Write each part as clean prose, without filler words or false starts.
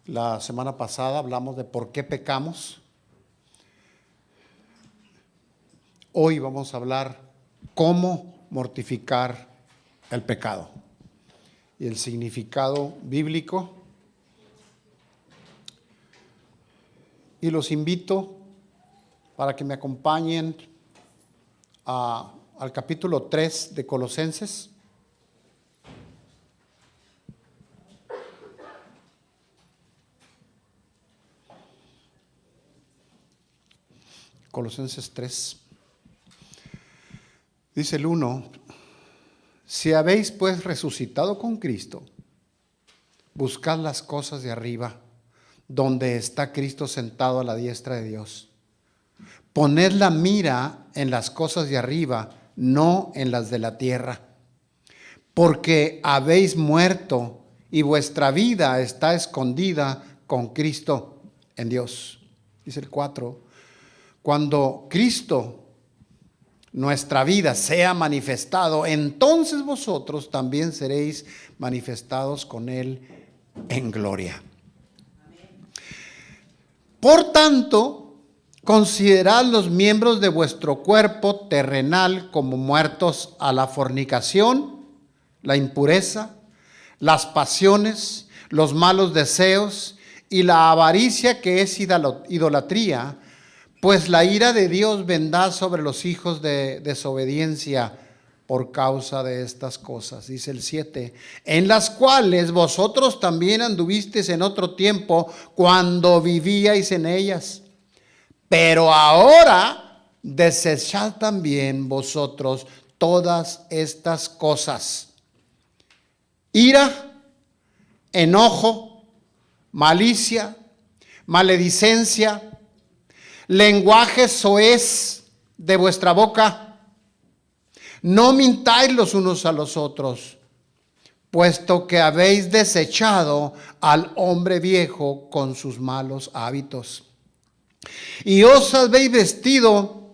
La semana pasada hablamos de por qué pecamos. Hoy vamos a hablar cómo mortificar el pecado y el significado bíblico. Y los invito para que me acompañen al capítulo 3 de Colosenses. Colosenses 3. Dice el 1: si habéis pues resucitado con Cristo, buscad las cosas de arriba, donde está Cristo sentado a la diestra de Dios. Poned la mira en las cosas de arriba, no en las de la tierra, porque habéis muerto y vuestra vida está escondida con Cristo en Dios. Dice el 4: cuando Cristo, nuestra vida, sea manifestado, entonces vosotros también seréis manifestados con Él en gloria. Por tanto, considerad los miembros de vuestro cuerpo terrenal como muertos a la fornicación, la impureza, las pasiones, los malos deseos y la avaricia, que es idolatría, pues la ira de Dios vendrá sobre los hijos de desobediencia por causa de estas cosas. Dice el 7: en las cuales vosotros también anduvisteis en otro tiempo cuando vivíais en ellas. Pero ahora desechad también vosotros todas estas cosas: ira, enojo, malicia, maledicencia, lenguaje soez de vuestra boca. No mintáis los unos a los otros, puesto que habéis desechado al hombre viejo con sus malos hábitos, y os habéis vestido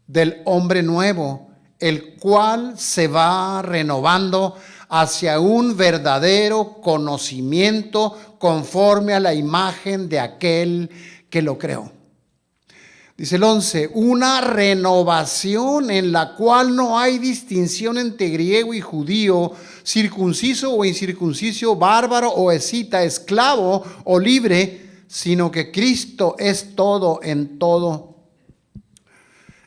del hombre nuevo, el cual se va renovando hacia un verdadero conocimiento conforme a la imagen de aquel que lo creó. Dice el 11: una renovación en la cual no hay distinción entre griego y judío, circunciso o incircunciso, bárbaro o escita, esclavo o libre, sino que Cristo es todo en todo.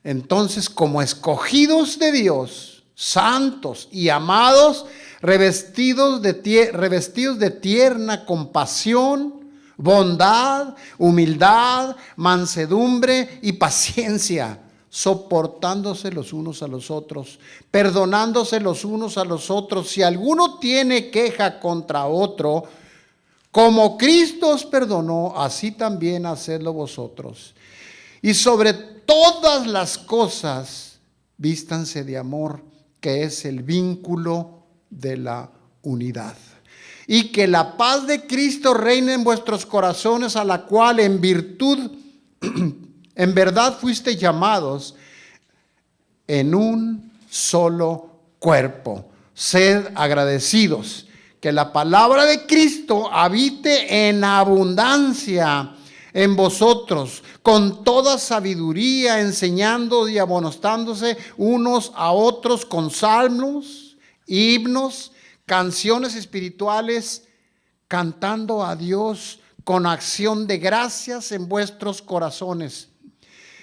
Entonces, como escogidos de Dios, santos y amados, revestidos de tierna compasión, bondad, humildad, mansedumbre y paciencia, soportándose los unos a los otros, perdonándose los unos a los otros, si alguno tiene queja contra otro. Como Cristo os perdonó, así también hacedlo vosotros. Y sobre todas las cosas, vístanse de amor, que es el vínculo de la unidad. Y que la paz de Cristo reine en vuestros corazones, a la cual en virtud, en verdad fuisteis llamados en un solo cuerpo. Sed agradecidos. Que la palabra de Cristo habite en abundancia en vosotros, con toda sabiduría, enseñando y amonestándose unos a otros con salmos, himnos, canciones espirituales, cantando a Dios con acción de gracias en vuestros corazones.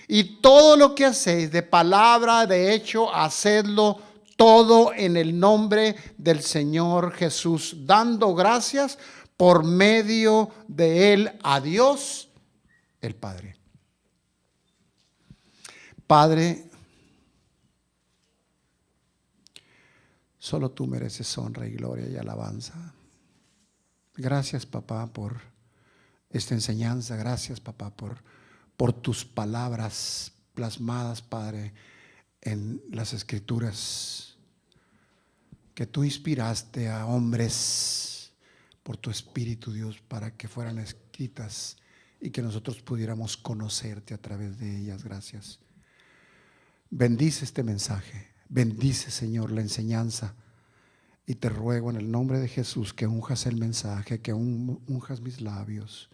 Y todo lo que hacéis, de palabra, de hecho, hacedlo todo en el nombre del Señor Jesús, dando gracias por medio de Él a Dios el Padre. Padre, solo tú mereces honra y gloria y alabanza. Gracias, papá, por esta enseñanza. Gracias, papá, por tus palabras plasmadas, Padre, en las Escrituras, que tú inspiraste a hombres por tu Espíritu, Dios, para que fueran escritas y que nosotros pudiéramos conocerte a través de ellas. Gracias. Bendice este mensaje. Bendice, Señor, la enseñanza Y te ruego en el nombre de Jesús que unjas el mensaje, que unjas mis labios.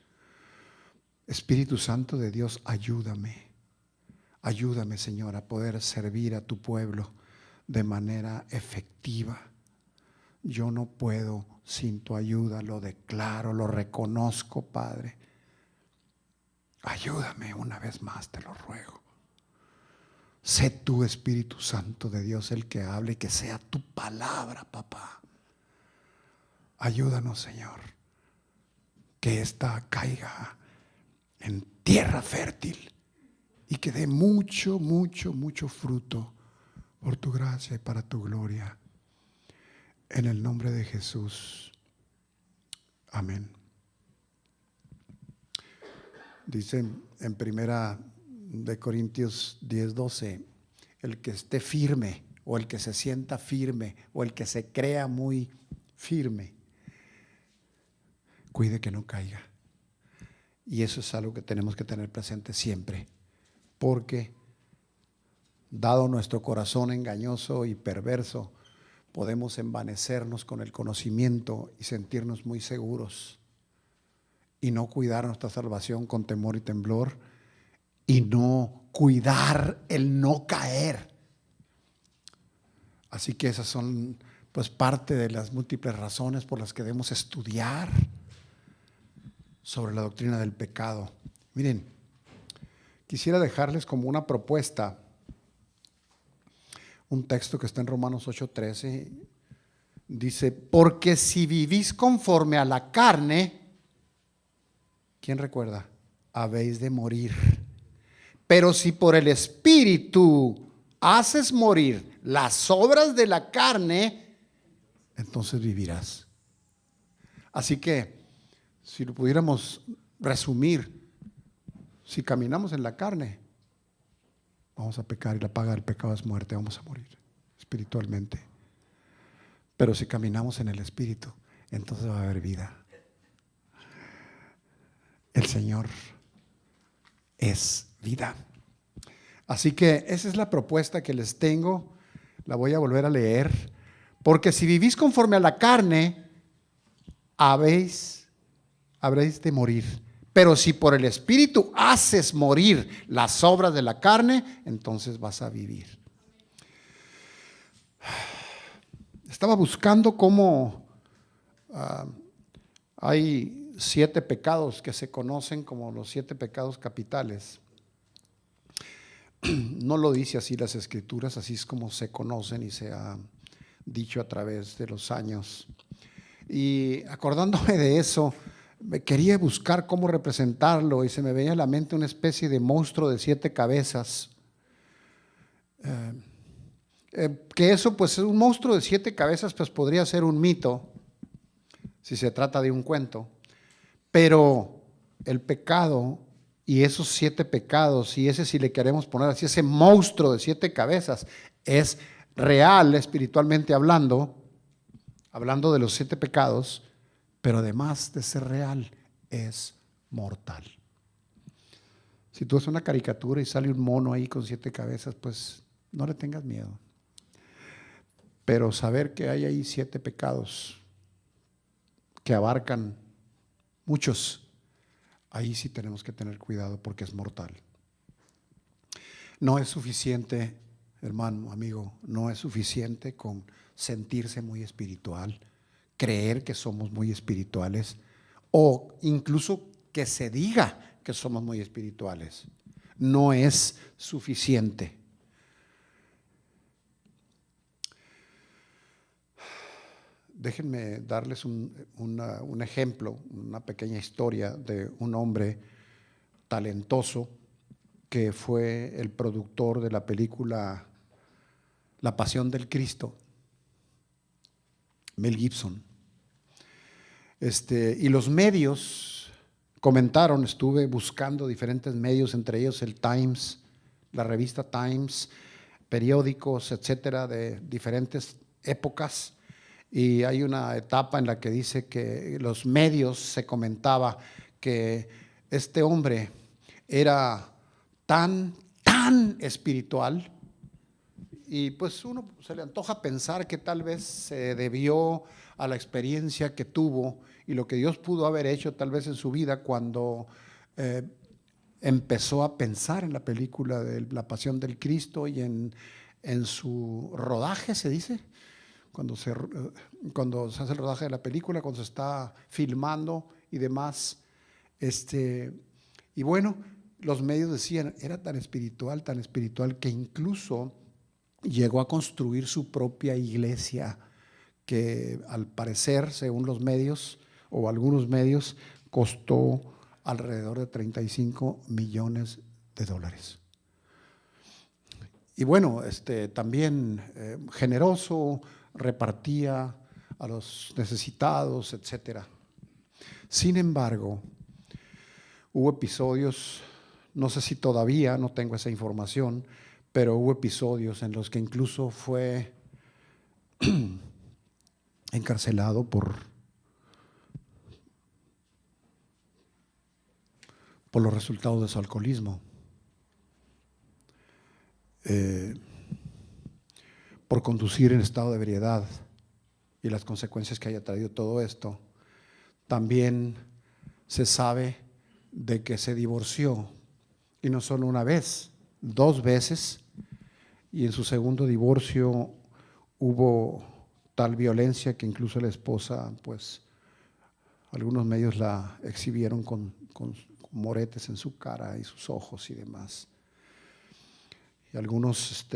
Espíritu Santo de Dios, ayúdame. Ayúdame, Señor, a poder servir a tu pueblo de manera efectiva. Yo no puedo sin tu ayuda, lo declaro, lo reconozco, Padre. Ayúdame una vez más, te lo ruego. Sé tú, Espíritu Santo de Dios, el que hable y que sea tu palabra, papá. Ayúdanos, Señor, que esta caiga en tierra fértil y que dé mucho, mucho, mucho fruto por tu gracia y para tu gloria. En el nombre de Jesús. Amén. Dice en primera de Corintios 10:12, el que esté firme o el que se sienta firme o el que se crea muy firme, cuide que no caiga. Y eso es algo que tenemos que tener presente siempre, porque dado nuestro corazón engañoso y perverso, podemos envanecernos con el conocimiento y sentirnos muy seguros y no cuidar nuestra salvación con temor y temblor y no cuidar el no caer. Así que esas son pues parte de las múltiples razones por las que debemos estudiar sobre la doctrina del pecado. Miren, quisiera dejarles como una propuesta un texto que está en Romanos 8:13. Dice, porque si vivís conforme a la carne, ¿quién recuerda? Habéis de morir. Pero si por el Espíritu haces morir las obras de la carne, entonces vivirás. Así que, si lo pudiéramos resumir, si caminamos en la carne, vamos a pecar y la paga del pecado es muerte, vamos a morir espiritualmente. Pero si caminamos en el Espíritu, entonces va a haber vida. El Señor es vida. Así que esa es la propuesta que les tengo. La voy a volver a leer. Porque si vivís conforme a la carne, habréis de morir. Pero si por el Espíritu haces morir las obras de la carne, entonces vas a vivir. Estaba buscando cómo hay 7 pecados que se conocen como los 7 pecados capitales. No lo dice así las Escrituras, así es como se conocen y se ha dicho a través de los años. Y acordándome de eso, quería buscar cómo representarlo y se me venía a la mente una especie de monstruo de 7 cabezas. Que eso, pues un monstruo de 7 cabezas, pues podría ser un mito, si se trata de un cuento. Pero el pecado y esos 7 pecados, y ese, si le queremos poner así, ese monstruo de 7 cabezas, es real espiritualmente hablando de los 7 pecados, pero además de ser real, es mortal. Si tú haces una caricatura y sale un mono ahí con 7 cabezas, pues no le tengas miedo. Pero saber que hay ahí 7 pecados que abarcan muchos, ahí sí tenemos que tener cuidado porque es mortal. No es suficiente, hermano, amigo, no es suficiente con sentirse muy espiritual, creer que somos muy espirituales o incluso que se diga que somos muy espirituales. No es suficiente. Déjenme darles un ejemplo, una pequeña historia de un hombre talentoso que fue el productor de la película La Pasión del Cristo, Mel Gibson. Y los medios comentaron, estuve buscando diferentes medios, entre ellos el Times, la revista Times, periódicos, etcétera, de diferentes épocas. Y hay una etapa en la que dice que los medios se comentaba que este hombre era tan espiritual, y pues uno se le antoja pensar que tal vez se debió a la experiencia que tuvo y lo que Dios pudo haber hecho tal vez en su vida cuando empezó a pensar en la película de la Pasión del Cristo y en su rodaje, se dice, cuando se hace el rodaje de la película, cuando se está filmando y demás. Y bueno, los medios decían, era tan espiritual que incluso llegó a construir su propia iglesia, que al parecer, según los medios o algunos medios, costó alrededor de 35 millones de dólares. Y bueno, también generoso, repartía a los necesitados, etcétera. Sin embargo, hubo episodios, no sé si todavía, no tengo esa información, pero hubo episodios en los que incluso fue encarcelado por los resultados de su alcoholismo, por conducir en estado de ebriedad y las consecuencias que haya traído todo esto. También se sabe de que se divorció, y no solo una vez, 2 veces, y en su segundo divorcio hubo tal violencia que incluso la esposa, pues algunos medios la exhibieron con moretes en su cara y sus ojos y demás. Y algunos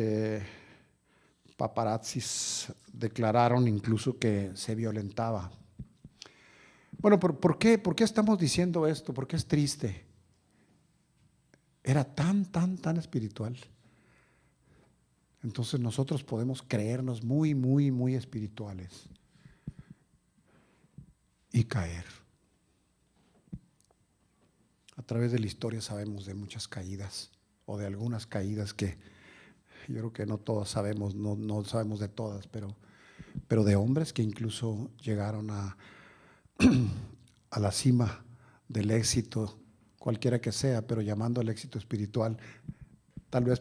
paparazzis declararon incluso que se violentaba. Bueno, ¿por qué estamos diciendo esto? Porque es triste. Era tan espiritual. Entonces nosotros podemos creernos muy espirituales y caer. A través de la historia sabemos de muchas caídas, o de algunas caídas que yo creo que no todas sabemos, no sabemos de todas, pero de hombres que incluso llegaron a la cima del éxito, cualquiera que sea, pero llamando al éxito espiritual. Tal vez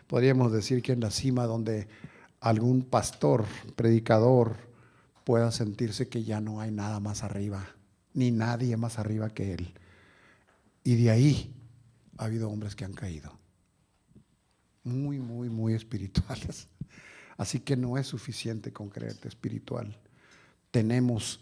podríamos decir que en la cima donde algún pastor, predicador, pueda sentirse que ya no hay nada más arriba, ni nadie más arriba que él. Y de ahí ha habido hombres que han caído, muy espirituales. Así que no es suficiente con creerte espiritual. Tenemos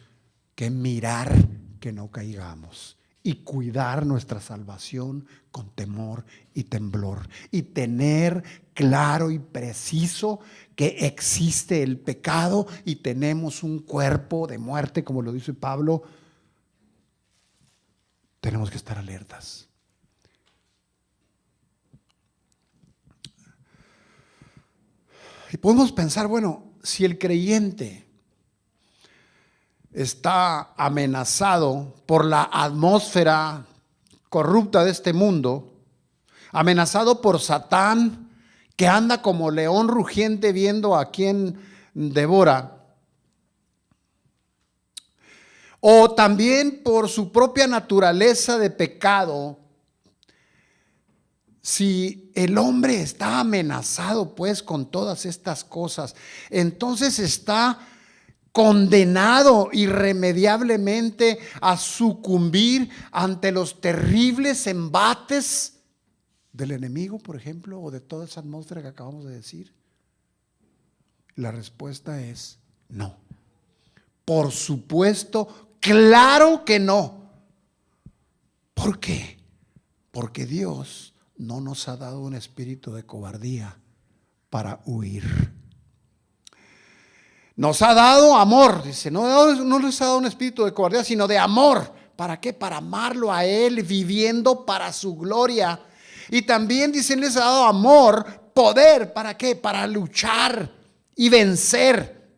que mirar que no caigamos y cuidar nuestra salvación con temor y temblor, y tener claro y preciso que existe el pecado y tenemos un cuerpo de muerte, como lo dice Pablo. Tenemos que estar alertas. Y podemos pensar, bueno, si el creyente está amenazado por la atmósfera corrupta de este mundo, amenazado por Satán, que anda como león rugiente viendo a quién devora, o también por su propia naturaleza de pecado. Si el hombre está amenazado pues con todas estas cosas, entonces está condenado irremediablemente a sucumbir ante los terribles embates del enemigo, por ejemplo, o de toda esa atmósfera que acabamos de decir. La respuesta es no. Por supuesto, claro que no. ¿Por qué? Porque Dios no nos ha dado un espíritu de cobardía para huir. Nos ha dado amor, dice, no les ha dado un espíritu de cobardía, sino de amor. ¿Para qué? Para amarlo a Él, viviendo para su gloria. Y también, dicen, les ha dado amor, poder. ¿Para qué? Para luchar y vencer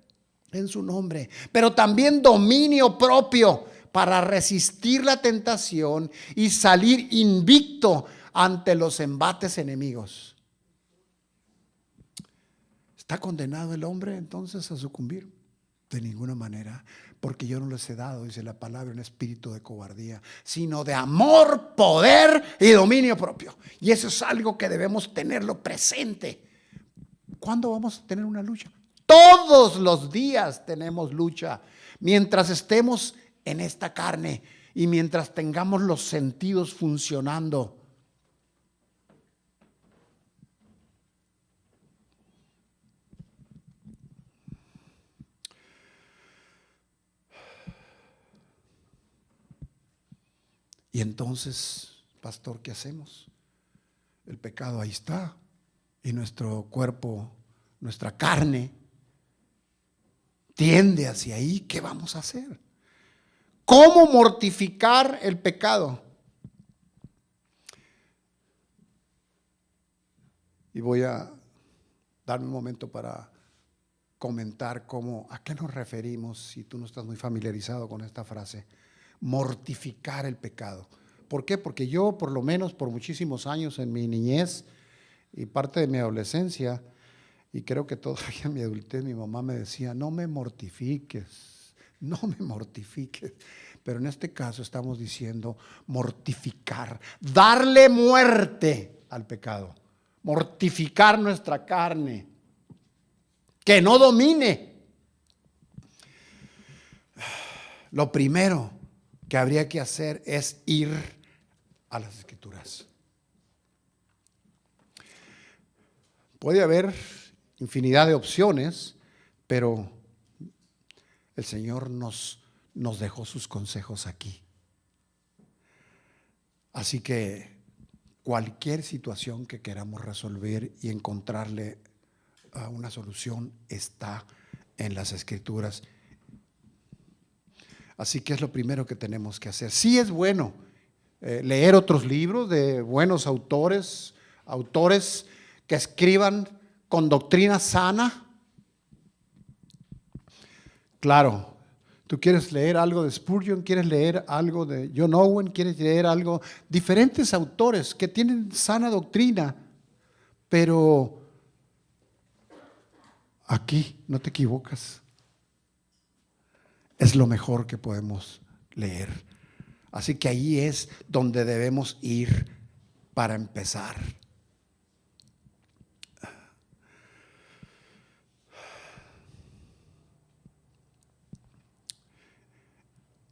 en su nombre. Pero también dominio propio para resistir la tentación y salir invicto ante los embates enemigos. ¿Está condenado el hombre entonces a sucumbir? De ninguna manera, porque yo no les he dado, dice la palabra, un espíritu de cobardía, sino de amor, poder y dominio propio. Y eso es algo que debemos tenerlo presente ¿Cuándo vamos a tener una lucha? Todos los días tenemos lucha. Mientras estemos en esta carne y mientras tengamos los sentidos funcionando. Y entonces, pastor, ¿qué hacemos? El pecado ahí está. Y nuestro cuerpo, nuestra carne, tiende hacia ahí. ¿Qué vamos a hacer? ¿Cómo mortificar el pecado? Y voy a darme un momento para comentar a qué nos referimos, si tú no estás muy familiarizado con esta frase. Mortificar el pecado. ¿Por qué? Porque yo, por lo menos por muchísimos años en mi niñez y parte de mi adolescencia, y creo que todavía en mi adultez, mi mamá me decía, no me mortifiques, no me mortifiques. Pero en este caso estamos diciendo mortificar, darle muerte al pecado, mortificar nuestra carne, que no domine. Lo primero que habría que hacer es ir a las Escrituras. Puede haber infinidad de opciones, pero el Señor nos dejó sus consejos aquí. Así que cualquier situación que queramos resolver y encontrarle una solución está en las Escrituras. Así que es lo primero que tenemos que hacer. Sí es bueno leer otros libros de buenos autores que escriban con doctrina sana. Claro, tú quieres leer algo de Spurgeon, quieres leer algo de John Owen, quieres leer algo, diferentes autores que tienen sana doctrina, pero aquí no te equivocas. Es lo mejor que podemos leer. Así que ahí es donde debemos ir para empezar.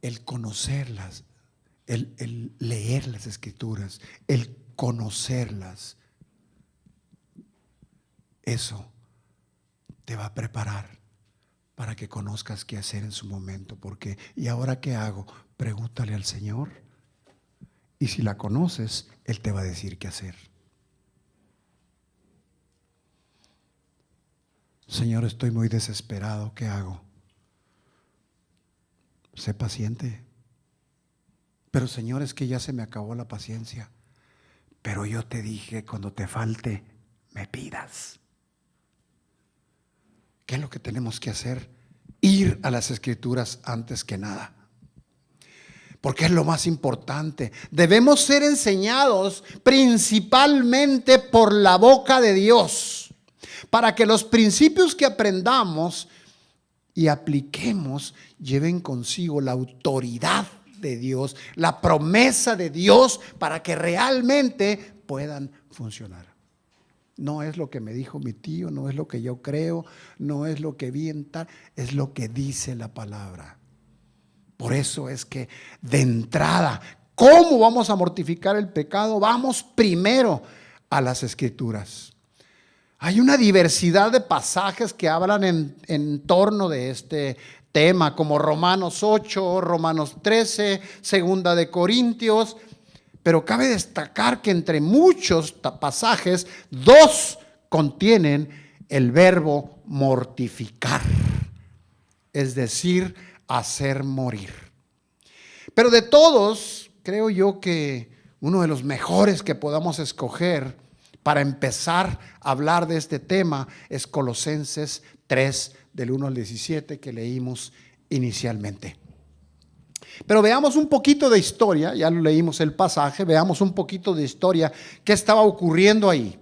El conocerlas, el leer las Escrituras, el conocerlas, eso te va a preparar para que conozcas qué hacer en su momento. Porque, ¿y ahora qué hago? Pregúntale al Señor. Y si la conoces, Él te va a decir qué hacer. Señor, estoy muy desesperado, ¿qué hago? Sé paciente. Pero Señor, es que ya se me acabó la paciencia. Pero yo te dije, cuando te falte, me pidas. ¿Qué es lo que tenemos que hacer? Ir a las Escrituras antes que nada. Porque es lo más importante. Debemos ser enseñados principalmente por la boca de Dios, para que los principios que aprendamos y apliquemos lleven consigo la autoridad de Dios, la promesa de Dios, para que realmente puedan funcionar. No es lo que me dijo mi tío, no es lo que yo creo, no es lo que vi en tal, es lo que dice la palabra. Por eso es que de entrada, ¿cómo vamos a mortificar el pecado? Vamos primero a las Escrituras. Hay una diversidad de pasajes que hablan en torno de este tema, como Romanos 8, Romanos 13, Segunda de Corintios. Pero cabe destacar que entre muchos pasajes, 2 contienen el verbo mortificar, es decir, hacer morir. Pero de todos, creo yo que uno de los mejores que podamos escoger para empezar a hablar de este tema es Colosenses 3, del 1 al 17, que leímos inicialmente. Pero veamos un poquito de historia, ya lo leímos el pasaje, veamos un poquito de historia, qué estaba ocurriendo ahí.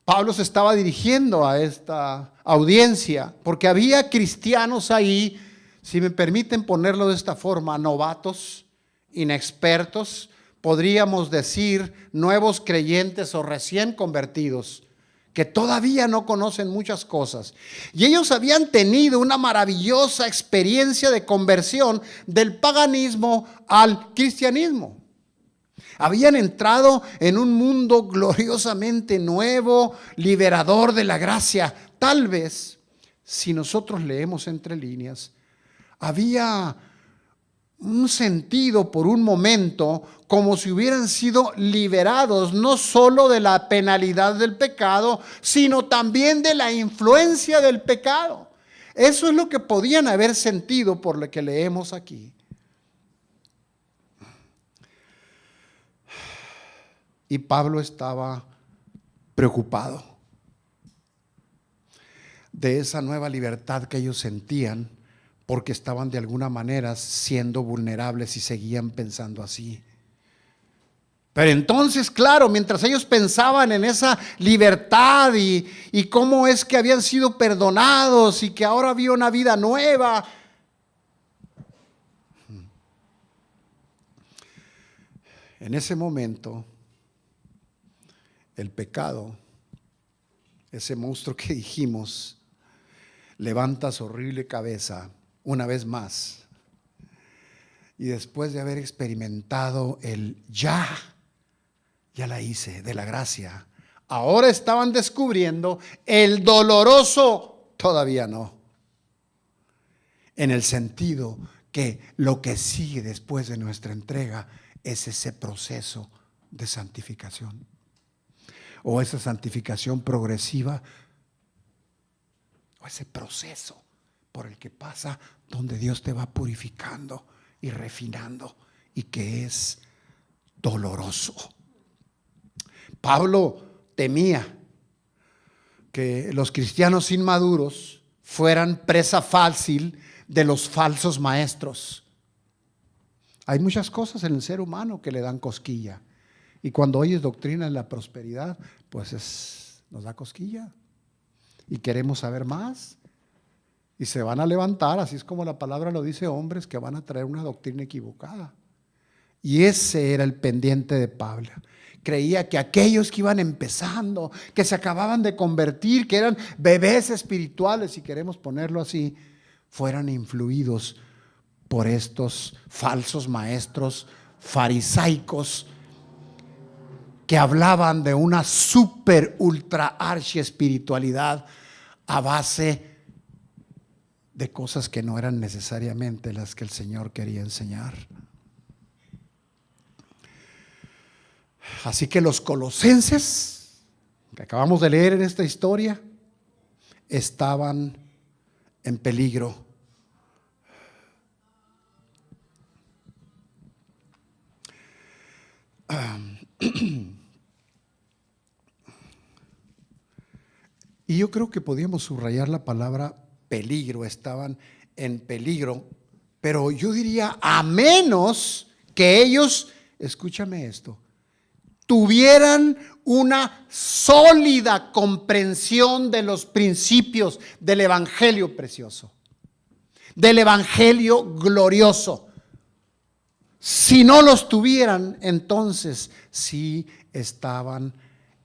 Pablo se estaba dirigiendo a esta audiencia porque había cristianos ahí, si me permiten ponerlo de esta forma, novatos, inexpertos, podríamos decir nuevos creyentes o recién convertidos, que todavía no conocen muchas cosas. Y ellos habían tenido una maravillosa experiencia de conversión del paganismo al cristianismo. Habían entrado en un mundo gloriosamente nuevo, liberador de la gracia. Tal vez, si nosotros leemos entre líneas, había un sentido por un momento como si hubieran sido liberados no solo de la penalidad del pecado, sino también de la influencia del pecado. Eso es lo que podían haber sentido por lo que leemos aquí. Y Pablo estaba preocupado de esa nueva libertad que ellos sentían, porque estaban de alguna manera siendo vulnerables y seguían pensando así. Pero entonces, claro, mientras ellos pensaban en esa libertad y cómo es que habían sido perdonados y que ahora había una vida nueva, en ese momento, el pecado, ese monstruo que dijimos, levanta su horrible cabeza una vez más. Y después de haber experimentado el ya la hice, de la gracia, ahora estaban descubriendo el doloroso, todavía no. En el sentido que lo que sigue después de nuestra entrega es ese proceso de santificación. O esa santificación progresiva, o ese proceso por el que pasa, donde Dios te va purificando y refinando, y que es doloroso. Pablo temía que los cristianos inmaduros fueran presa fácil de los falsos maestros. Hay muchas cosas en el ser humano que le dan cosquilla, y cuando oyes doctrina en la prosperidad, pues nos da cosquilla y queremos saber más. Y se van a levantar, así es como la palabra lo dice, hombres que van a traer una doctrina equivocada. Y ese era el pendiente de Pablo. Creía que aquellos que iban empezando, que se acababan de convertir, que eran bebés espirituales, si queremos ponerlo así, fueran influidos por estos falsos maestros farisaicos que hablaban de una super ultra archi espiritualidad a base de cosas que no eran necesariamente las que el Señor quería enseñar. Así que los colosenses, que acabamos de leer en esta historia, estaban en peligro. Y yo creo que podíamos subrayar la palabra peligro, estaban en peligro, pero yo diría a menos que ellos, escúchame esto, tuvieran una sólida comprensión de los principios del evangelio precioso, del evangelio glorioso. Si no los tuvieran, entonces sí estaban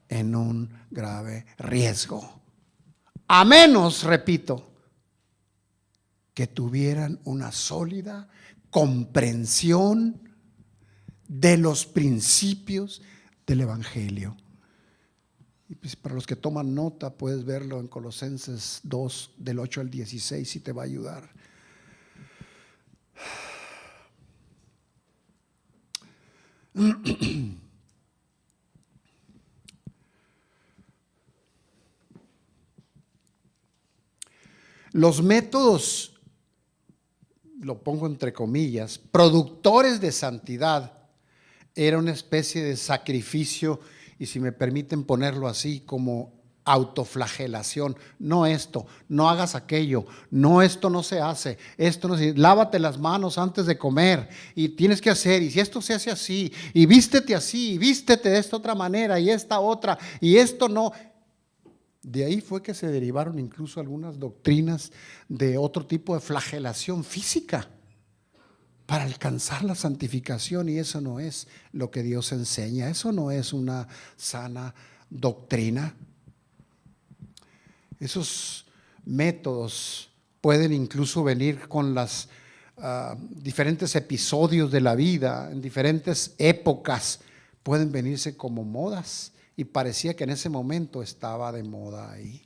en un grave riesgo. A menos, repito, que tuvieran una sólida comprensión de los principios del evangelio. Y pues para los que toman nota, puedes verlo en Colosenses 2, del 8 al 16, y te va a ayudar. Los métodos, lo pongo entre comillas, productores de santidad, era una especie de sacrificio, y si me permiten ponerlo así, como autoflagelación. No esto, no hagas aquello, no, esto no se hace, esto no se, lávate las manos antes de comer, y tienes que hacer, y si esto se hace así, y vístete así, y vístete de esta otra manera, y esta otra, y esto no. De ahí fue que se derivaron incluso algunas doctrinas de otro tipo de flagelación física para alcanzar la santificación, y eso no es lo que Dios enseña, eso no es una sana doctrina. Esos métodos pueden incluso venir con los diferentes episodios de la vida, en diferentes épocas, pueden venirse como modas, y parecía que en ese momento estaba de moda ahí.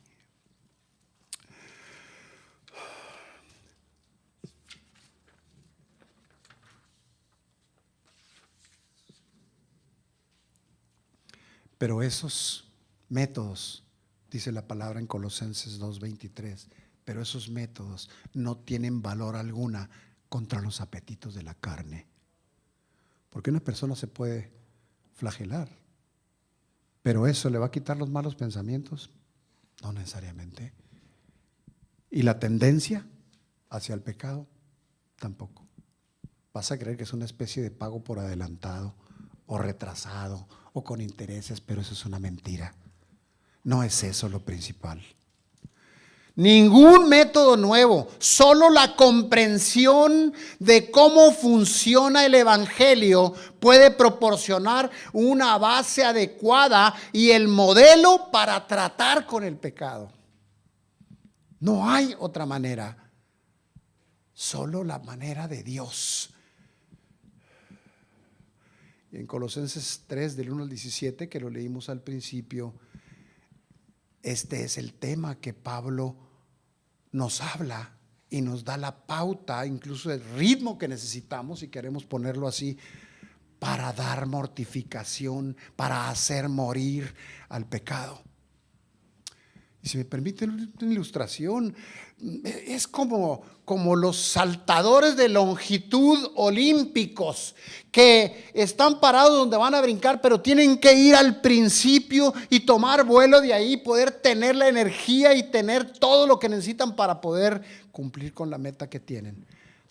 Pero esos métodos, dice la palabra en Colosenses 2:23, pero esos métodos no tienen valor alguna contra los apetitos de la carne. Porque una persona se puede flagelar, pero eso le va a quitar los malos pensamientos, no necesariamente. Y la tendencia hacia el pecado, tampoco. Vas a creer que es una especie de pago por adelantado o retrasado o con intereses, pero eso es una mentira. No es eso lo principal. Ningún método nuevo, solo la comprensión de cómo funciona el evangelio puede proporcionar una base adecuada y el modelo para tratar con el pecado. No hay otra manera, solo la manera de Dios. En Colosenses 3, del 1 al 17, que lo leímos al principio, este es el tema que Pablo nos habla y nos da la pauta, incluso el ritmo que necesitamos, si queremos ponerlo así, para dar mortificación, para hacer morir al pecado. Y si me permiten una ilustración, es como los saltadores de longitud olímpicos que están parados donde van a brincar, pero tienen que ir al principio y tomar vuelo de ahí, poder tener la energía y tener todo lo que necesitan para poder cumplir con la meta que tienen.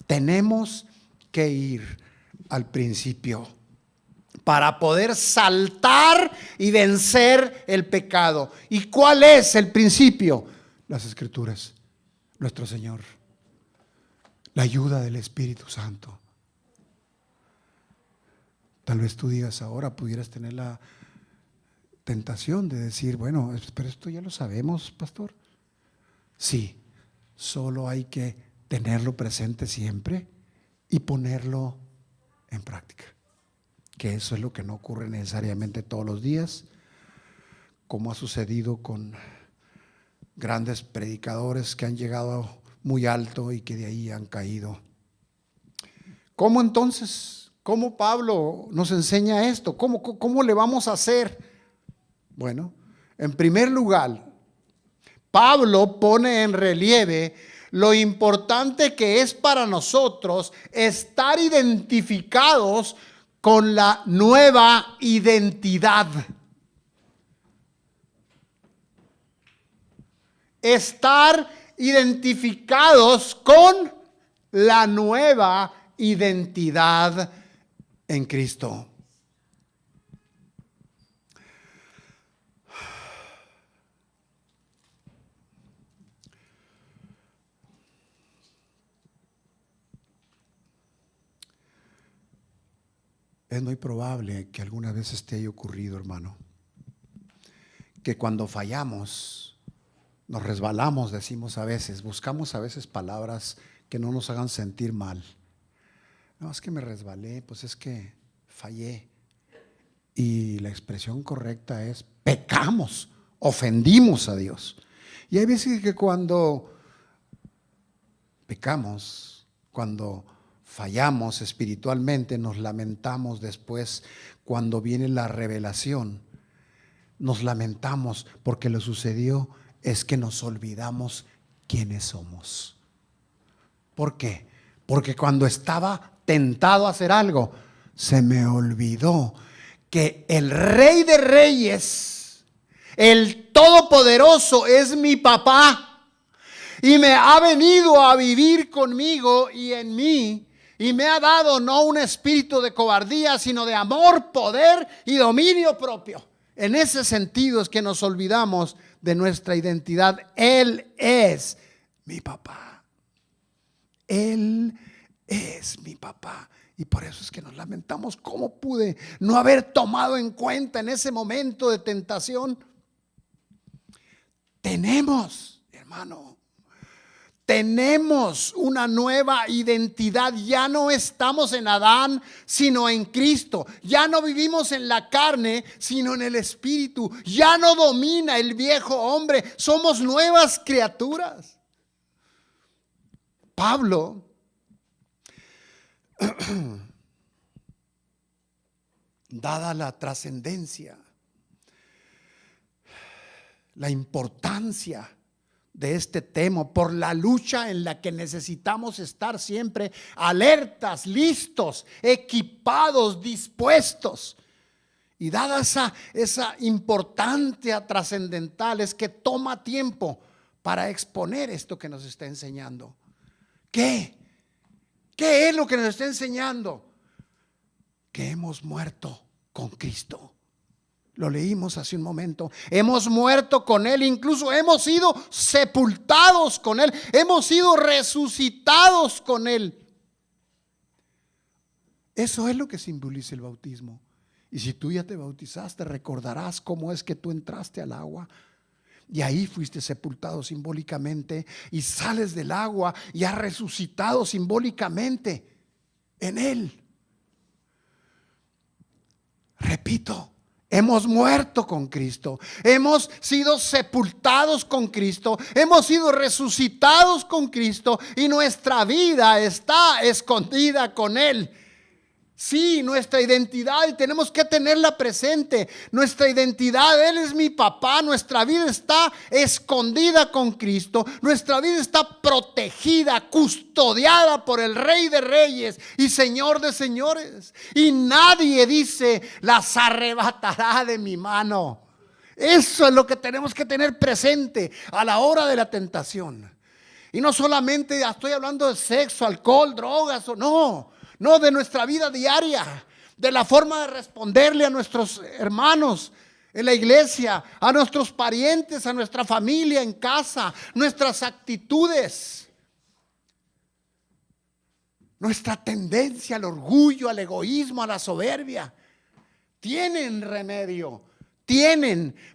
Tenemos que ir al principio para poder saltar y vencer el pecado. ¿Y cuál es el principio? Las Escrituras, nuestro Señor, la ayuda del Espíritu Santo. Tal vez tú digas ahora, pudieras tener la tentación de decir, bueno, pero esto ya lo sabemos, pastor. Sí, solo hay que tenerlo presente siempre y ponerlo en práctica. Que eso es lo que no ocurre necesariamente todos los días, como ha sucedido con grandes predicadores que han llegado muy alto y que de ahí han caído. ¿Cómo entonces? ¿Cómo Pablo nos enseña esto? ¿Cómo le vamos a hacer? Bueno, en primer lugar, Pablo pone en relieve lo importante que es para nosotros estar identificados con la nueva identidad. Estar identificados con la nueva identidad en Cristo. Es muy probable que alguna vez te haya ocurrido, hermano, que cuando fallamos, nos resbalamos, decimos a veces, buscamos a veces palabras que no nos hagan sentir mal. No, es que me resbalé, pues es que fallé. Y la expresión correcta es pecamos, ofendimos a Dios. Y hay veces que cuando pecamos, cuando fallamos espiritualmente, nos lamentamos después cuando viene la revelación. Nos lamentamos porque lo sucedió es que nos olvidamos quiénes somos. ¿Por qué? Porque cuando estaba tentado a hacer algo, se me olvidó que el Rey de Reyes, el Todopoderoso, es mi papá y me ha venido a vivir conmigo y en mí. Y me ha dado no un espíritu de cobardía, sino de amor, poder y dominio propio. En ese sentido es que nos olvidamos de nuestra identidad. Él es mi papá. Él es mi papá. Y por eso es que nos lamentamos. ¿Cómo pude no haber tomado en cuenta en ese momento de tentación? Tenemos, hermano, tenemos una nueva identidad. Ya no estamos en Adán, sino en Cristo. Ya no vivimos en la carne, sino en el Espíritu. Ya no domina el viejo hombre. Somos nuevas criaturas. Pablo dada la trascendencia, la importancia de este tema, por la lucha en la que necesitamos estar siempre alertas, listos, equipados, dispuestos. Y dada esa importancia trascendental, es que toma tiempo para exponer esto que nos está enseñando. ¿Qué? ¿Qué es lo que nos está enseñando? Que hemos muerto con Cristo. Lo leímos hace un momento. Hemos muerto con Él, incluso hemos sido sepultados con Él, hemos sido resucitados con Él. Eso es lo que simboliza el bautismo. Y si tú ya te bautizaste, recordarás cómo es que tú entraste al agua. Y ahí fuiste sepultado simbólicamente, y sales del agua y has resucitado simbólicamente en Él. Repito, hemos muerto con Cristo, hemos sido sepultados con Cristo, hemos sido resucitados con Cristo, y nuestra vida está escondida con Él. Sí, nuestra identidad, y tenemos que tenerla presente. Nuestra identidad, Él es mi papá. Nuestra vida está escondida con Cristo. Nuestra vida está protegida, custodiada por el Rey de Reyes y Señor de Señores. Y nadie, dice, las arrebatará de mi mano. Eso es lo que tenemos que tener presente a la hora de la tentación. Y no solamente estoy hablando de sexo, alcohol, drogas, no, de nuestra vida diaria, de la forma de responderle a nuestros hermanos en la iglesia, a nuestros parientes, a nuestra familia en casa, nuestras actitudes, nuestra tendencia al orgullo, al egoísmo, a la soberbia. Tienen remedio.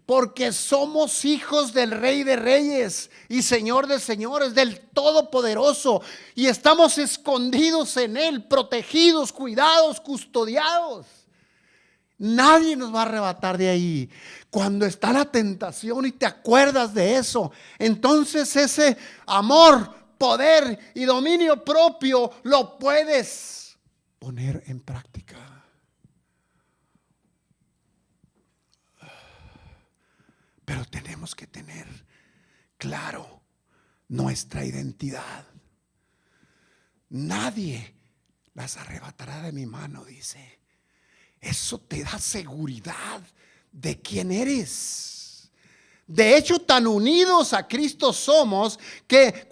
Porque somos hijos del Rey de Reyes y Señor de Señores, del Todopoderoso, y estamos escondidos en Él, protegidos, cuidados, custodiados. Nadie nos va a arrebatar de ahí. Cuando está la tentación y te acuerdas de eso, entonces ese amor, poder y dominio propio lo puedes poner en práctica. Pero tenemos que tener claro nuestra identidad. Nadie las arrebatará de mi mano, dice. Eso te da seguridad de quién eres. De hecho, tan unidos a Cristo somos que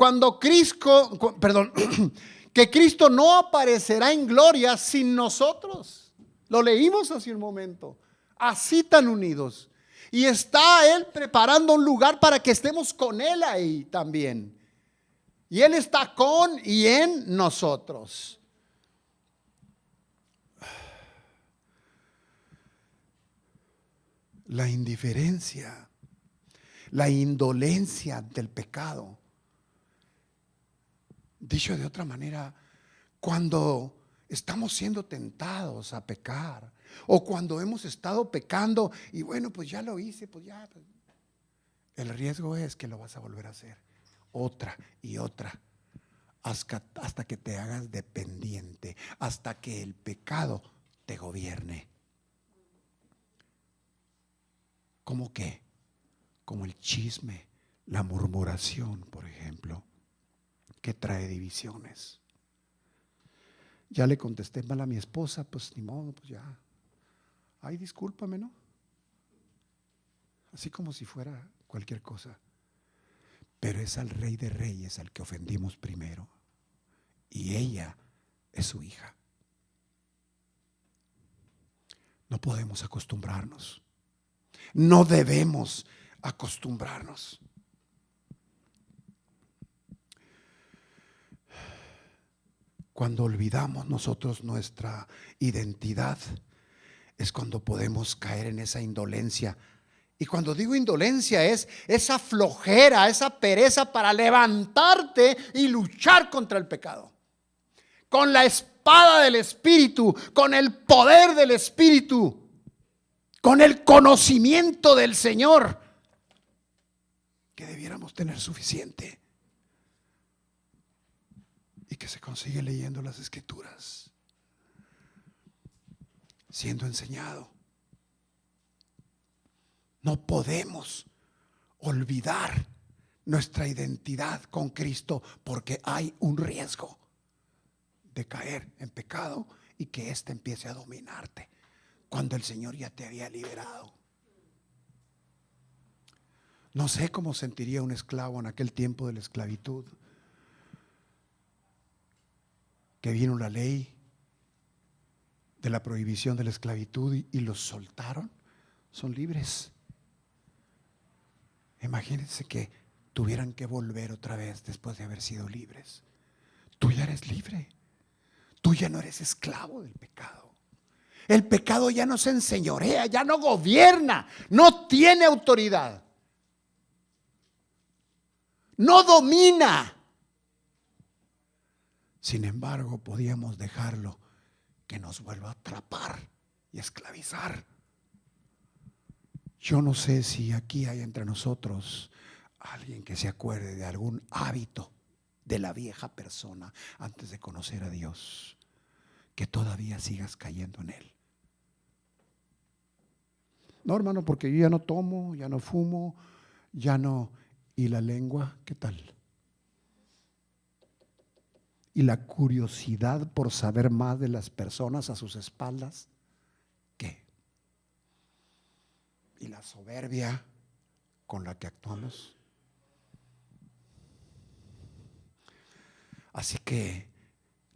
que Cristo no aparecerá en gloria sin nosotros. Lo leímos hace un momento. Así tan unidos. Y está Él preparando un lugar para que estemos con Él ahí también. Y Él está con y en nosotros. La indiferencia, la indolencia del pecado. Dicho de otra manera, cuando estamos siendo tentados a pecar, o cuando hemos estado pecando y bueno, pues ya lo hice, pues ya. El riesgo es que lo vas a volver a hacer otra y otra, hasta que te hagas dependiente, hasta que el pecado te gobierne. ¿Cómo qué? Como el chisme, la murmuración, por ejemplo, que trae divisiones. Ya le contesté mal a mi esposa, pues ni modo, pues ya. Ay, discúlpame, ¿no? Así como si fuera cualquier cosa. Pero es al Rey de Reyes al que ofendimos primero. Y ella es su hija. No podemos acostumbrarnos. No debemos acostumbrarnos. Cuando olvidamos nosotros nuestra identidad, es cuando podemos caer en esa indolencia Y cuando digo indolencia es esa flojera, esa pereza para levantarte y luchar contra el pecado. Con la espada del Espíritu, con el poder del Espíritu, con el conocimiento del Señor, que debiéramos tener suficiente. Y que se consigue leyendo las Escrituras, siendo enseñado. No podemos olvidar nuestra identidad con Cristo, porque hay un riesgo de caer en pecado y que éste empiece a dominarte cuando el Señor ya te había liberado. No sé cómo sentiría un esclavo en aquel tiempo de la esclavitud, que vino la ley de la prohibición de la esclavitud y los soltaron. Son libres. Imagínense que tuvieran que volver otra vez después de haber sido libres. Tú ya eres libre. Tú ya no eres esclavo del pecado. El pecado ya no se enseñorea, ya no gobierna, no tiene autoridad, no domina. Sin embargo, podíamos dejarlo que nos vuelva a atrapar y esclavizar. Yo no sé si aquí hay entre nosotros alguien que se acuerde de algún hábito de la vieja persona antes de conocer a Dios, que todavía sigas cayendo en él. No, hermano, porque yo ya no tomo, ya no fumo, ya no. ¿Y la lengua qué tal? ¿Y la curiosidad por saber más de las personas a sus espaldas? ¿Qué? ¿Y la soberbia con la que actuamos? Así que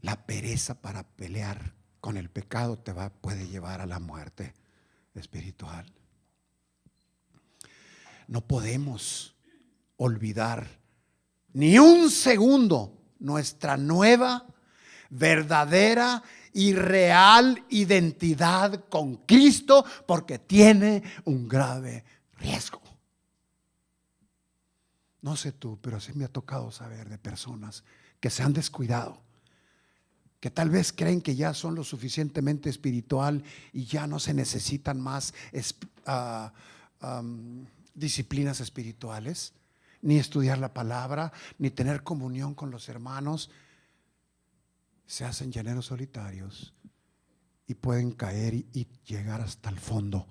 la pereza para pelear con el pecado puede llevar a la muerte espiritual. No podemos olvidar ni un segundo nuestra nueva, verdadera y real identidad con Cristo, porque tiene un grave riesgo. No sé tú, pero sí me ha tocado saber de personas que se han descuidado, que tal vez creen que ya son lo suficientemente espiritual y ya no se necesitan más disciplinas espirituales, ni estudiar la palabra, ni tener comunión con los hermanos. Se hacen llaneros solitarios y pueden caer y llegar hasta el fondo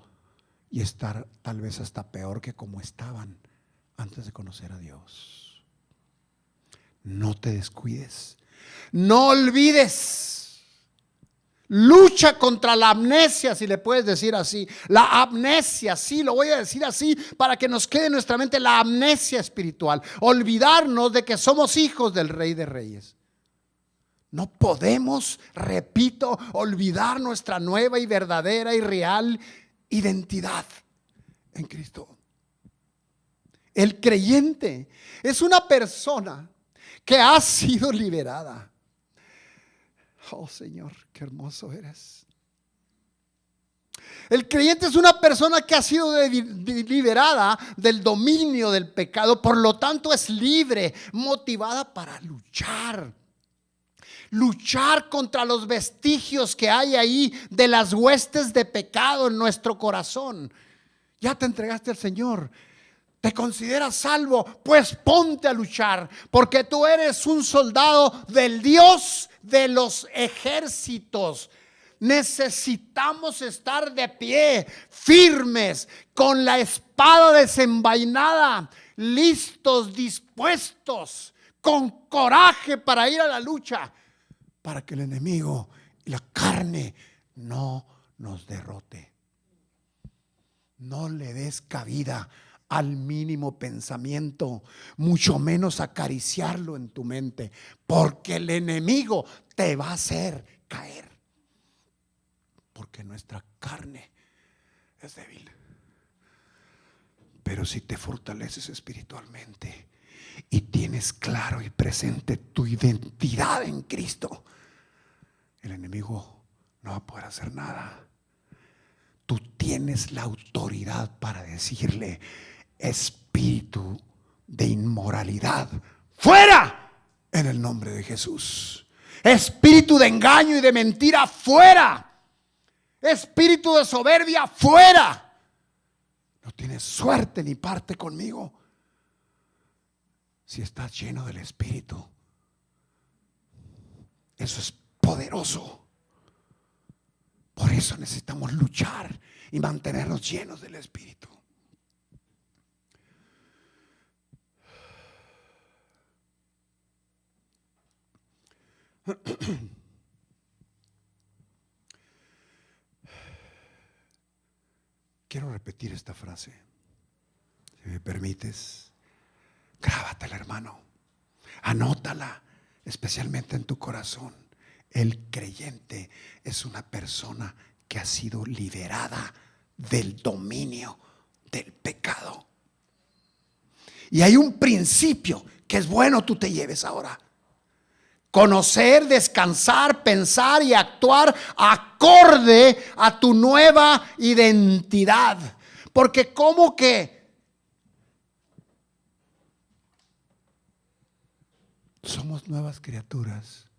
y estar tal vez hasta peor que como estaban antes de conocer a Dios. No te descuides, no olvides. Lucha contra la amnesia, si le puedes decir así. La amnesia, sí, lo voy a decir así para que nos quede en nuestra mente la amnesia espiritual. Olvidarnos de que somos hijos del Rey de Reyes. No podemos, repito, olvidar nuestra nueva y verdadera y real identidad en Cristo. El creyente es una persona que ha sido liberada. Oh Señor, qué hermoso eres. El creyente es una persona que ha sido liberada del dominio del pecado, por lo tanto es libre, motivada para luchar contra los vestigios que hay ahí de las huestes de pecado en nuestro corazón. Ya te entregaste al Señor, te consideras salvo, pues ponte a luchar, porque tú eres un soldado del Dios de los ejércitos. Necesitamos estar de pie, firmes, con la espada desenvainada, listos, dispuestos, con coraje para ir a la lucha, para que el enemigo y la carne no nos derrote. No le des cabida al mínimo pensamiento, mucho menos acariciarlo en tu mente, porque el enemigo te va a hacer caer, porque nuestra carne es débil. Pero si te fortaleces espiritualmente y tienes claro y presente tu identidad en Cristo, el enemigo no va a poder hacer nada. Tú tienes la autoridad autoridad para decirle: espíritu de inmoralidad, fuera en el nombre de Jesús. Espíritu de engaño y de mentira, fuera. Espíritu de soberbia, fuera. No tienes suerte ni parte conmigo si estás lleno del Espíritu. Eso es poderoso. Por eso necesitamos luchar y mantenernos llenos del Espíritu. Quiero repetir esta frase, si me permites. Grábatela, hermano. Anótala, especialmente en tu corazón. El creyente es una persona que ha sido liberada del dominio del pecado. Y hay un principio que es bueno tú te lleves ahora. Conocer, descansar, pensar y actuar acorde a tu nueva identidad. Porque ¿cómo que somos nuevas criaturas,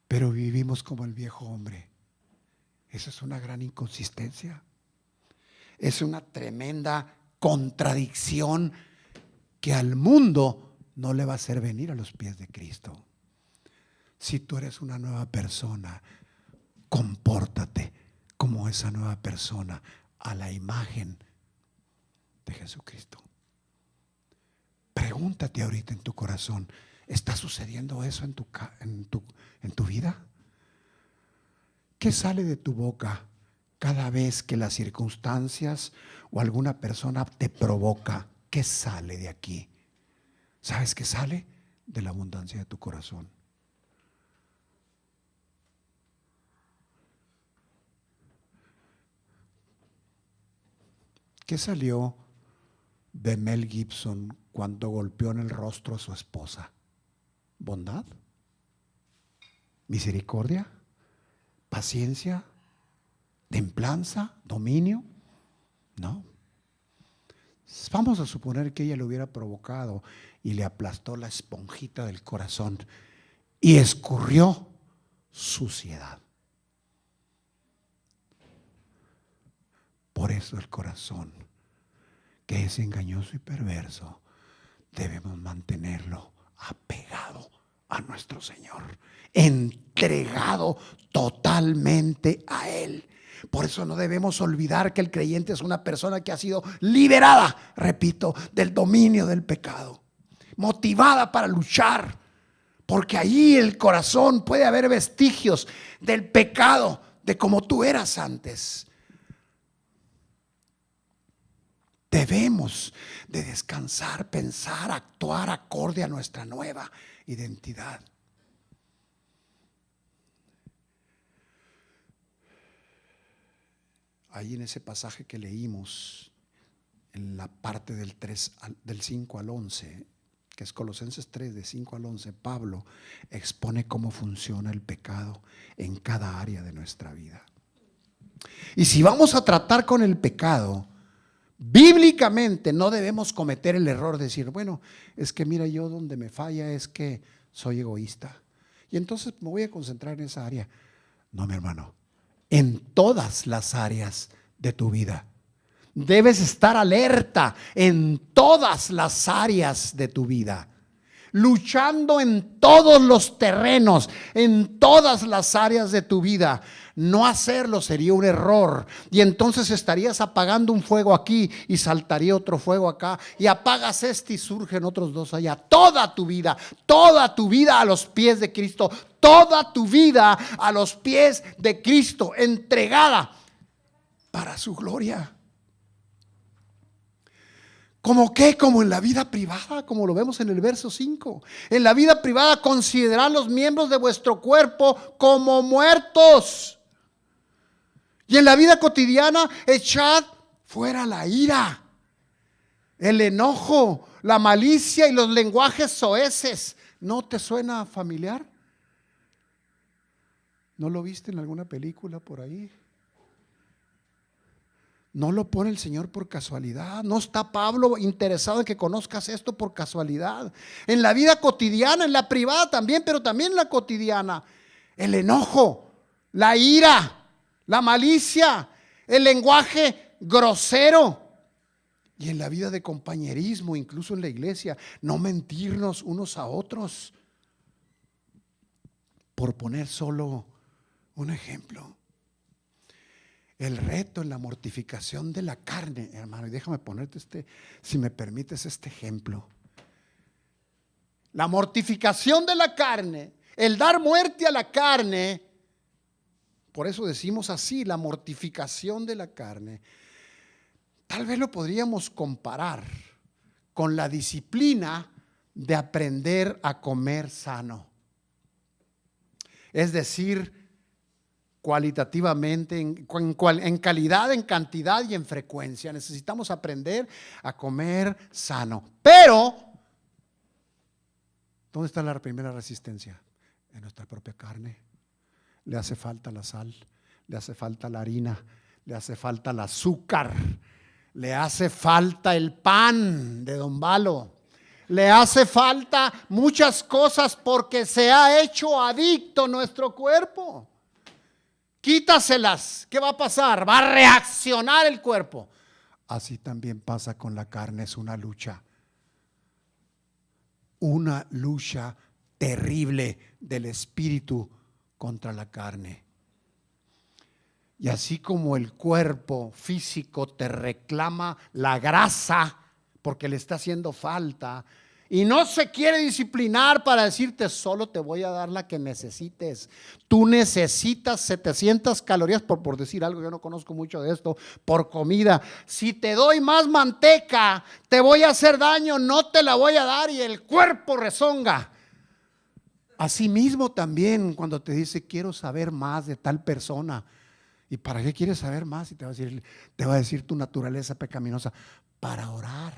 pero vivimos como el viejo hombre? Esa es una gran inconsistencia. Es una tremenda contradicción que al mundo no le va a hacer venir a los pies de Cristo. Si tú eres una nueva persona, compórtate como esa nueva persona a la imagen de Jesucristo. Pregúntate ahorita en tu corazón: ¿está sucediendo eso en tu vida? ¿Qué sale de tu boca cada vez que las circunstancias o alguna persona te provoca? ¿Qué sale de aquí? ¿Sabes qué sale? De la abundancia de tu corazón. ¿Qué salió de Mel Gibson cuando golpeó en el rostro a su esposa? ¿Bondad? ¿Misericordia? ¿Paciencia? ¿Templanza? ¿Dominio? No. Vamos a suponer que ella lo hubiera provocado y le aplastó la esponjita del corazón y escurrió suciedad. Por eso el corazón, que es engañoso y perverso, debemos mantenerlo apegado a nuestro Señor, entregado totalmente a Él. Por eso no debemos olvidar que el creyente es una persona que ha sido liberada, repito, del dominio del pecado, motivada para luchar, porque allí el corazón puede haber vestigios del pecado, de como tú eras antes. Debemos de descansar, pensar, actuar acorde a nuestra nueva identidad. Ahí en ese pasaje que leímos, en la parte del 5 al 11, que es Colosenses 3, de 5 al 11, Pablo expone cómo funciona el pecado en cada área de nuestra vida. Y si vamos a tratar con el pecado, bíblicamente no debemos cometer el error de decir: bueno, es que mira, yo donde me falla es que soy egoísta y entonces me voy a concentrar en esa área. No, mi hermano, en todas las áreas de tu vida debes estar alerta, en todas las áreas de tu vida, luchando en todos los terrenos, en todas las áreas de tu vida. No hacerlo sería un error, y entonces estarías apagando un fuego aquí y saltaría otro fuego acá, y apagas este y surgen otros dos allá. Toda tu vida a los pies de Cristo, toda tu vida a los pies de Cristo, entregada para su gloria. ¿Cómo qué? Como en la vida privada, como lo vemos en el verso 5. En la vida privada, considerad los miembros de vuestro cuerpo como muertos. Y en la vida cotidiana, echad fuera la ira, el enojo, la malicia y los lenguajes soeces. ¿No te suena familiar? ¿No lo viste en alguna película por ahí? No lo pone el Señor por casualidad. No está Pablo interesado en que conozcas esto por casualidad. En la vida cotidiana, en la privada también, pero también en la cotidiana. El enojo, la ira, la malicia, el lenguaje grosero. Y en la vida de compañerismo, incluso en la iglesia, no mentirnos unos a otros. Por poner solo un ejemplo. El reto en la mortificación de la carne, hermano, y déjame ponerte si me permites este ejemplo. La mortificación de la carne, el dar muerte a la carne, por eso decimos así, la mortificación de la carne, tal vez lo podríamos comparar con la disciplina de aprender a comer sano. Es decir, cualitativamente, en calidad, en cantidad y en frecuencia. Necesitamos aprender a comer sano. Pero, ¿dónde está la primera resistencia? En nuestra propia carne. Le hace falta la sal, le hace falta la harina, le hace falta el azúcar, le hace falta el pan de Don Valo. Le hace falta muchas cosas porque se ha hecho adicto nuestro cuerpo. Quítaselas, ¿qué va a pasar? Va a reaccionar el cuerpo. Así también pasa con la carne, es una lucha terrible del espíritu contra la carne. Y así como el cuerpo físico te reclama la grasa porque le está haciendo falta y no se quiere disciplinar para decirte solo te voy a dar la que necesites. Tú necesitas 700 calorías por decir algo, yo no conozco mucho de esto, por comida. Si te doy más manteca, te voy a hacer daño, no te la voy a dar y el cuerpo rezonga. Asimismo también cuando te dice quiero saber más de tal persona. ¿Y para qué quieres saber más? Y te va a decir tu naturaleza pecaminosa, para orar.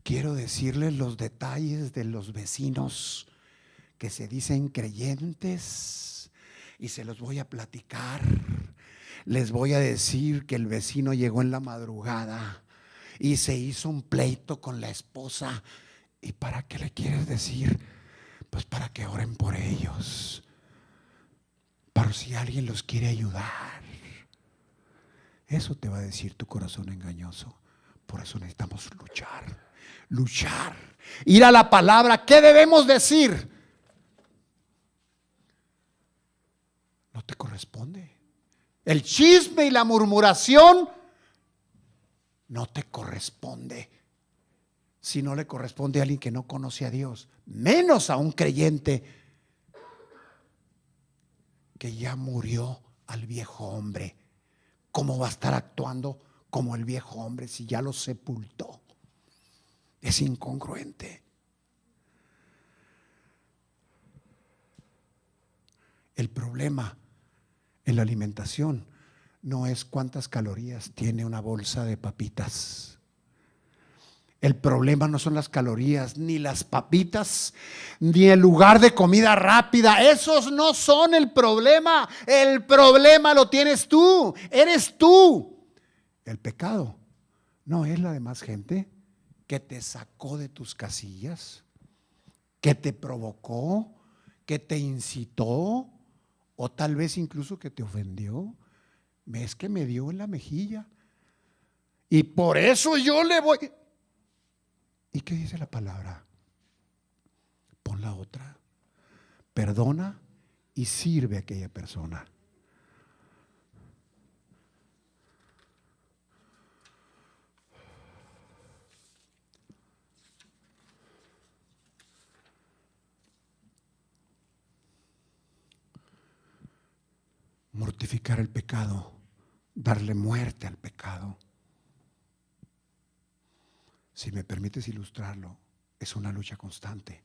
Quiero decirles los detalles de los vecinos que se dicen creyentes y se los voy a platicar. Les voy a decir que el vecino llegó en la madrugada y se hizo un pleito con la esposa. ¿Y para qué le quieres decir? Pues para que oren por ellos, para si alguien los quiere ayudar. Eso te va a decir tu corazón engañoso. Por eso necesitamos luchar, ir a la palabra. ¿Qué debemos decir? No te corresponde. El chisme y la murmuración no te corresponde. Si no le corresponde a alguien que no conoce a Dios, menos a un creyente que ya murió al viejo hombre. ¿Cómo va a estar actuando como el viejo hombre si ya lo sepultó? Es incongruente. El problema en la alimentación no es cuántas calorías tiene una bolsa de papitas. El problema no son las calorías, ni las papitas, ni el lugar de comida rápida. Esos no son el problema. El problema lo tienes tú, eres tú. El pecado no es la demás gente que te sacó de tus casillas, que te provocó, que te incitó, o tal vez incluso que te ofendió. Ves que me dio en la mejilla y por eso yo le voy. ¿Y qué dice la palabra? Pon la otra. Perdona y sirve a aquella persona. Mortificar el pecado, darle muerte al pecado. Si me permites ilustrarlo, es una lucha constante.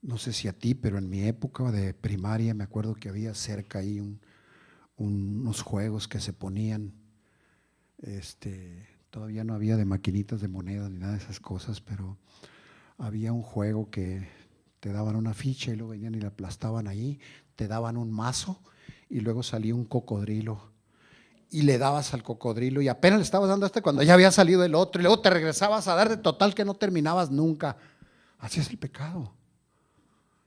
No sé si a ti, pero en mi época de primaria me acuerdo que había cerca ahí unos juegos que se ponían. Todavía no había de maquinitas de monedas ni nada de esas cosas, pero había un juego que Te daban una ficha y luego venían y la aplastaban ahí, te daban un mazo y luego salía un cocodrilo. Y le dabas al cocodrilo y apenas le estabas dando cuando ya había salido el otro y luego te regresabas a dar de total que no terminabas nunca. Así es el pecado.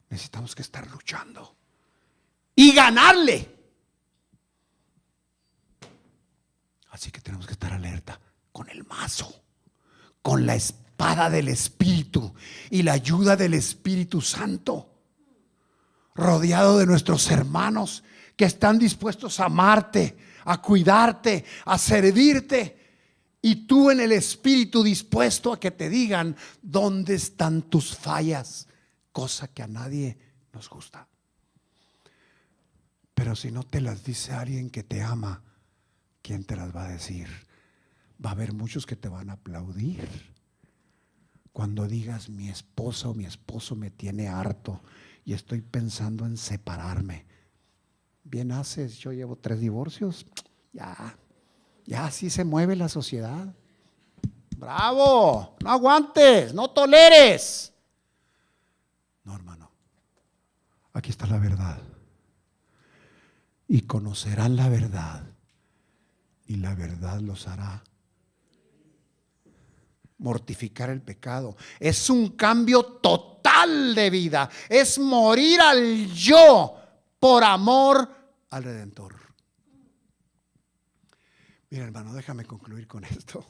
Necesitamos que estar luchando y ganarle. Así que tenemos que estar alerta con el mazo, con la espada del Espíritu y la ayuda del Espíritu Santo, rodeado de nuestros hermanos que están dispuestos a amarte, a cuidarte, a servirte, y tú en el Espíritu dispuesto a que te digan dónde están tus fallas, cosa que a nadie nos gusta. Pero si no te las dice alguien que te ama, ¿quién te las va a decir? Va a haber muchos que te van a aplaudir cuando digas: mi esposa o mi esposo me tiene harto y estoy pensando en separarme. Bien haces, yo llevo 3 divorcios. Ya así se mueve la sociedad. Bravo, no aguantes, no toleres. No, hermano, aquí está la verdad. Y conocerán la verdad, y la verdad los hará mortificar el pecado. Es un cambio total de vida. Es morir al yo por amor al Redentor. Mira, hermano, déjame concluir con esto.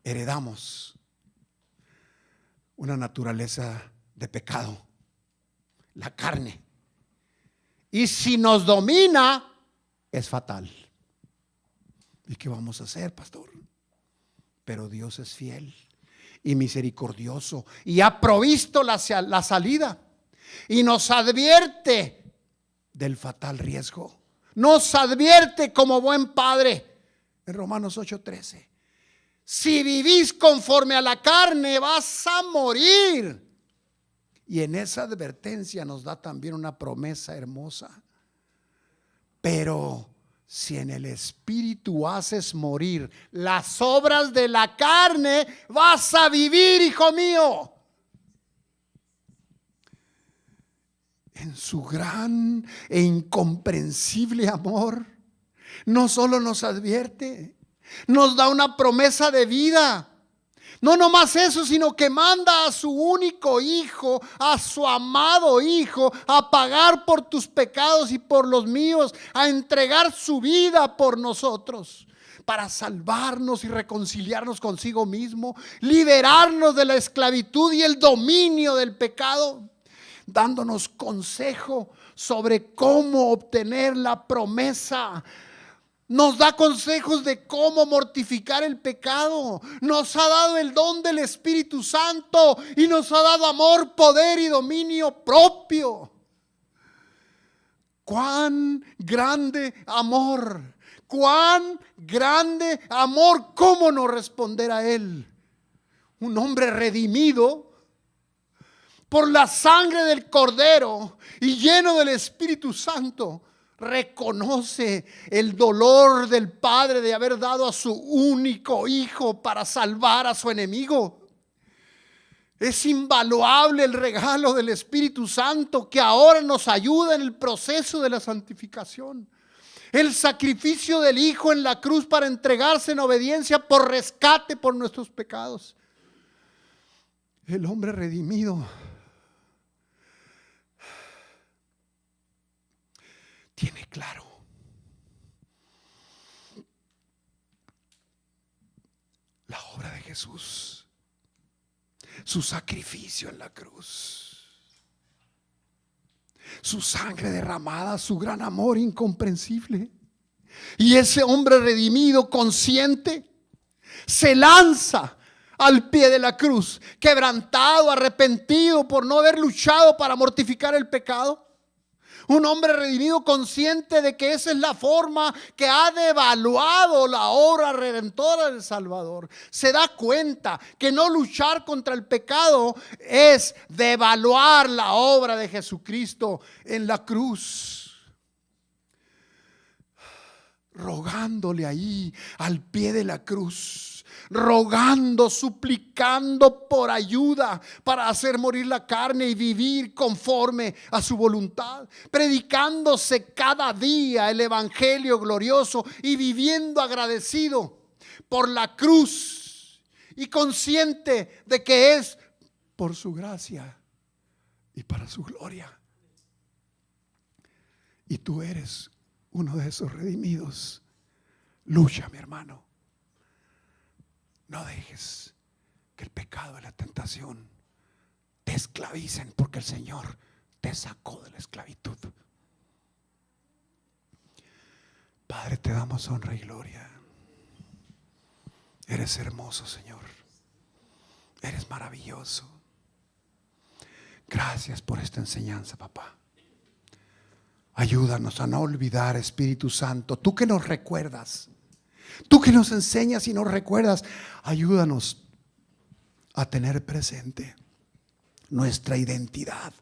Heredamos una naturaleza de pecado, la carne. Y si nos domina, es fatal. ¿Y qué vamos a hacer, pastor? Pero Dios es fiel y misericordioso y ha provisto la salida y nos advierte del fatal riesgo. Nos advierte como buen padre en Romanos 8:13. Si vivís conforme a la carne, vas a morir. Y en esa advertencia nos da también una promesa hermosa. Pero si en el Espíritu haces morir las obras de la carne, vas a vivir, hijo mío. En su gran e incomprensible amor, no solo nos advierte, nos da una promesa de vida. No nomás eso, sino que manda a su único hijo, a su amado hijo, a pagar por tus pecados y por los míos, a entregar su vida por nosotros, para salvarnos y reconciliarnos consigo mismo, liberarnos de la esclavitud y el dominio del pecado, dándonos consejo sobre cómo obtener la promesa. Nos da consejos de cómo mortificar el pecado. Nos ha dado el don del Espíritu Santo y nos ha dado amor, poder y dominio propio. ¡Cuán grande amor! ¡Cuán grande amor! ¿Cómo no responder a él? Un hombre redimido por la sangre del Cordero y lleno del Espíritu Santo, reconoce el dolor del Padre de haber dado a su único hijo para salvar a su enemigo. Es invaluable el regalo del Espíritu Santo que ahora nos ayuda en el proceso de la santificación. El sacrificio del Hijo en la cruz para entregarse en obediencia por rescate por nuestros pecados. El hombre redimido tiene claro la obra de Jesús, su sacrificio en la cruz, su sangre derramada, su gran amor incomprensible. Y ese hombre redimido, consciente, se lanza al pie de la cruz, quebrantado, arrepentido por no haber luchado para mortificar el pecado. Un hombre redimido, consciente de que esa es la forma que ha devaluado la obra redentora del Salvador. Se da cuenta que no luchar contra el pecado es devaluar la obra de Jesucristo en la cruz. Rogándole ahí al pie de la cruz, rogando, suplicando por ayuda para hacer morir la carne y vivir conforme a su voluntad, predicándose cada día el evangelio glorioso y viviendo agradecido por la cruz y consciente de que es por su gracia y para su gloria. Y tú eres uno de esos redimidos. Lucha, mi hermano. No dejes que el pecado y la tentación te esclavicen, porque el Señor te sacó de la esclavitud. Padre, te damos honra y gloria. Eres hermoso, Señor. Eres maravilloso. Gracias por esta enseñanza, papá. Ayúdanos a no olvidar, Espíritu Santo, tú que nos recuerdas, tú que nos enseñas y nos recuerdas, ayúdanos a tener presente nuestra identidad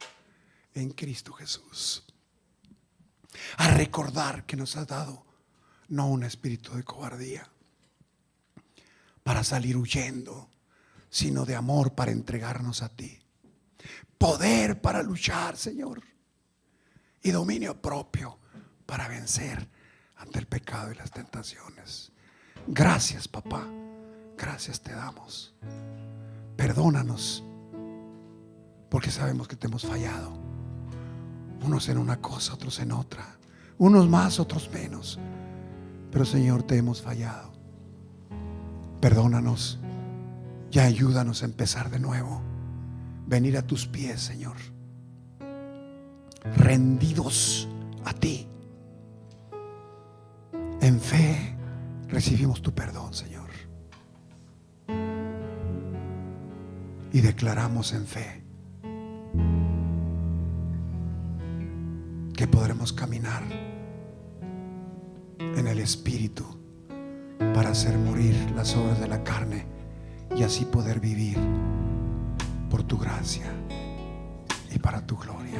en Cristo Jesús. A recordar que nos has dado no un espíritu de cobardía para salir huyendo, sino de amor para entregarnos a ti. Poder para luchar, Señor, y dominio propio para vencer ante el pecado y las tentaciones. Gracias, papá. Gracias te damos. Perdónanos, porque sabemos que te hemos fallado. Unos en una cosa, otros en otra. Unos más, otros menos. Pero, Señor, te hemos fallado. Perdónanos y ayúdanos a empezar de nuevo. Venir a tus pies, Señor, rendidos a ti. En fe recibimos tu perdón, Señor, y declaramos en fe que podremos caminar en el Espíritu para hacer morir las obras de la carne y así poder vivir por tu gracia y para tu gloria.